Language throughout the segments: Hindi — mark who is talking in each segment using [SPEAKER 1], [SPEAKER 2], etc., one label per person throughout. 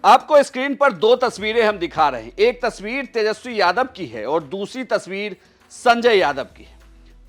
[SPEAKER 1] आपको स्क्रीन पर दो तस्वीरें हम दिखा रहे हैं। एक तस्वीर तेजस्वी यादव की है और दूसरी तस्वीर संजय यादव की है।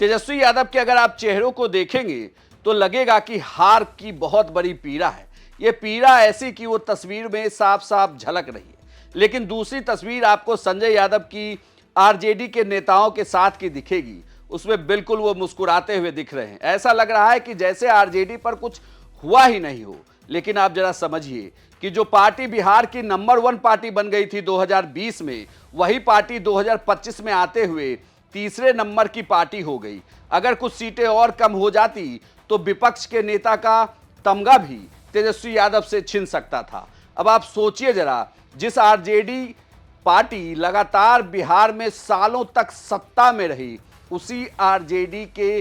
[SPEAKER 1] तेजस्वी यादव के अगर आप चेहरों को देखेंगे तो लगेगा कि हार की बहुत बड़ी पीड़ा है। यह पीड़ा ऐसी कि वो तस्वीर में साफ साफ झलक रही है। लेकिन दूसरी तस्वीर आपको संजय यादव की आरजेडी के नेताओं के साथ की दिखेगी, उसमें बिल्कुल वो मुस्कुराते हुए दिख रहे हैं। ऐसा लग रहा है कि जैसे आरजेडी पर कुछ हुआ ही नहीं हो। लेकिन आप जरा समझिए कि जो पार्टी बिहार की नंबर 1 पार्टी बन गई थी 2020 में, वही पार्टी 2025 में आते हुए तीसरे नंबर की पार्टी हो गई। अगर कुछ सीटें और कम हो जाती तो विपक्ष के नेता का तमगा भी तेजस्वी यादव से छिन सकता था। अब आप सोचिए जरा, जिस आरजेडी पार्टी लगातार बिहार में सालों तक सत्ता में रही, उसी आरजेडी के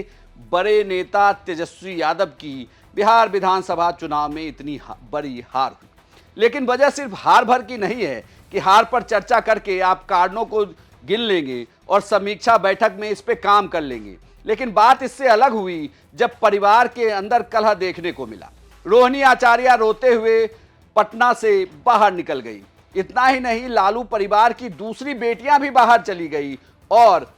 [SPEAKER 1] बड़े नेता तेजस्वी यादव की बिहार विधानसभा चुनाव में इतनी बड़ी हार हुई। लेकिन वजह सिर्फ हार भर की नहीं है कि हार पर चर्चा करके आप कारणों को गिन लेंगे और समीक्षा बैठक में इस पे काम कर लेंगे। लेकिन बात इससे अलग हुई जब परिवार के अंदर कलह देखने को मिला। रोहिणी आचार्य रोते हुए पटना से बाहर निकल गई। इतना ही नहीं, लालू परिवार की दूसरी बेटियां भी बाहर चली गई और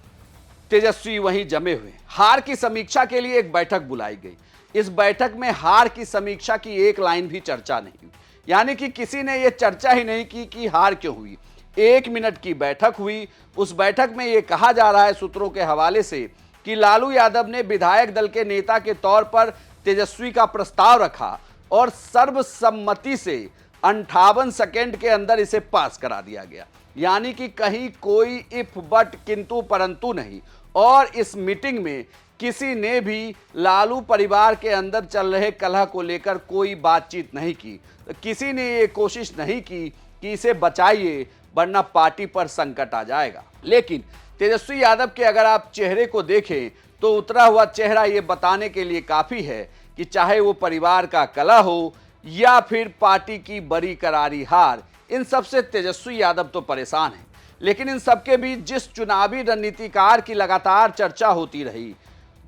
[SPEAKER 1] तेजस्वी वहीं जमे हुए। हार की समीक्षा के लिए एक बैठक बुलाई गई। इस बैठक में हार की समीक्षा की एक लाइन भी चर्चा नहीं हुई। यानी कि किसी ने यह चर्चा ही नहीं की कि हार क्यों हुई। 1 मिनट की बैठक हुई। उस बैठक में यह कहा जा रहा है सूत्रों के हवाले से कि लालू यादव ने विधायक दल के नेता के तौर पर तेजस्वी का प्रस्ताव रखा और सर्वसम्मति से 58 सेकेंड के अंदर इसे पास करा दिया गया। यानी कि कहीं कोई इफ बट किंतु परंतु नहीं। और इस मीटिंग में किसी ने भी लालू परिवार के अंदर चल रहे कलह को लेकर कोई बातचीत नहीं की। किसी ने ये कोशिश नहीं की कि इसे बचाइए वरना पार्टी पर संकट आ जाएगा। लेकिन तेजस्वी यादव के अगर आप चेहरे को देखें तो उतरा हुआ चेहरा ये बताने के लिए काफ़ी है कि चाहे वो परिवार का कलह हो या फिर पार्टी की बड़ी करारी हार, इन सब से तेजस्वी यादव तो परेशान हैं। लेकिन इन सबके बीच जिस चुनावी रणनीतिकार की लगातार चर्चा होती रही,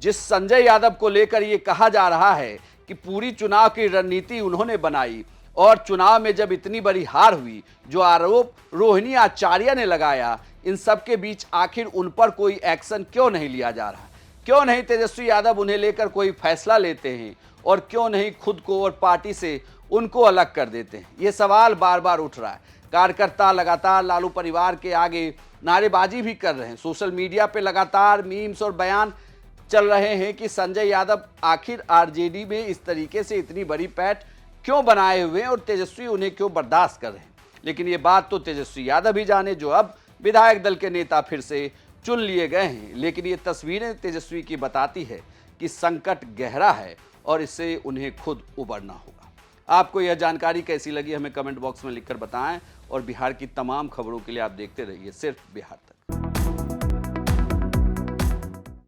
[SPEAKER 1] जिस संजय यादव को लेकर ये कहा जा रहा है कि पूरी चुनाव की रणनीति उन्होंने बनाई और चुनाव में जब इतनी बड़ी हार हुई, जो आरोप रोहिणी आचार्य ने लगाया, इन सब के बीच आखिर उन पर कोई एक्शन क्यों नहीं लिया जा रहा? क्यों नहीं तेजस्वी यादव उन्हें लेकर कोई फैसला लेते हैं और क्यों नहीं खुद को और पार्टी से उनको अलग कर देते हैं? ये सवाल बार बार उठ रहा है। कार्यकर्ता लगातार लालू परिवार के आगे नारेबाजी भी कर रहे हैं। सोशल मीडिया पे लगातार मीम्स और बयान चल रहे हैं कि संजय यादव आखिर आरजेडी में इस तरीके से इतनी बड़ी पैठ क्यों बनाए हुए हैं और तेजस्वी उन्हें क्यों बर्दाश्त कर रहे हैं। लेकिन ये बात तो तेजस्वी यादव ही जाने, जो अब विधायक दल के नेता फिर से चुन लिए गए हैं। लेकिन ये तस्वीरें तेजस्वी की बताती है कि संकट गहरा है और इससे उन्हें खुद उबरना होगा। आपको यह जानकारी कैसी लगी हमें कमेंट बॉक्स में लिखकर बताएं और बिहार की तमाम खबरों के लिए आप देखते रहिए सिर्फ बिहार तक।